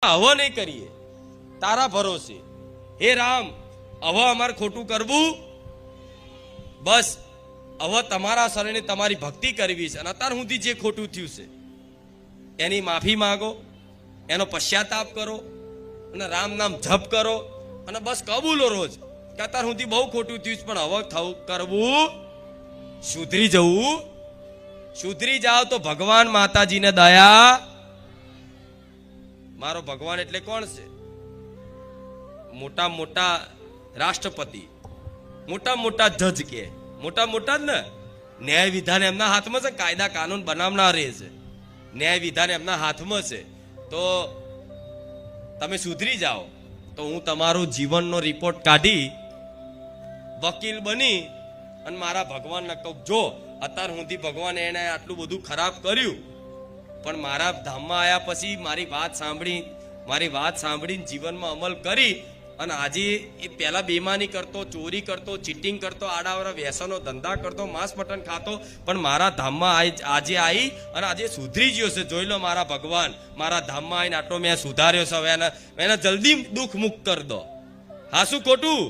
હવે નહીં કરીએ, તારા ભરોસે. હે રામ, હવે અમારે ખોટું કરવું, બસ હવે તમારા શરણે તમારી ભક્તિ કરવી છે. અને અત્યાર સુધી જે ખોટું થયું છે એની માફી માંગો, એનો પશ્ચાતાપ કરો અને રામ નામ જપ કરો અને બસ કબૂલો રોજ કે અત્યાર સુધી બહુ ખોટું થયું છે, પણ હવે થવું કરવું, સુધરી જવું. સુધરી જાઓ તો ભગવાન માતાજીને દયા. મારો ભગવાન એટલે કોણ છે? મોટા મોટા રાષ્ટ્રપતિ, મોટા મોટા જજ, કે મોટા મોટા જ ને. ન્યાય વિધાન એમના હાથમાં છે, કાયદા કાનૂન બનાવનાર રહે છે, ન્યાય વિધાન એમના હાથમાં છે. તો તમે સુધરી જાઓ તો હું તમારો જીવનનો રિપોર્ટ કાઢી વકીલ બની અને મારા ભગવાનને કહું, જો અત્યાર સુધી ભગવાન એને આટલું બધું ખરાબ કર્યું, પણ મારા ધામમાં આવ્યા પછી મારી વાત સાંભળીને જીવનમાં અમલ કરી અને આજે એ પહેલા બેમાની કરતો, ચોરી કરતો, ચીટિંગ કરતો, આડાવડા વ્યસનો ધંધા કરતો, માંસ મટન ખાતો, પણ મારા ધામમાં આજે આવી અને આજે સુધરી ગયો છે. જોઈ લો, મારા ભગવાન મારા ધામમાં આવીને આટલો મેં સુધાર્યો છે. હવે એને જલ્દી દુઃખ મુક્ત કરી દો. હા, શું ખોટું?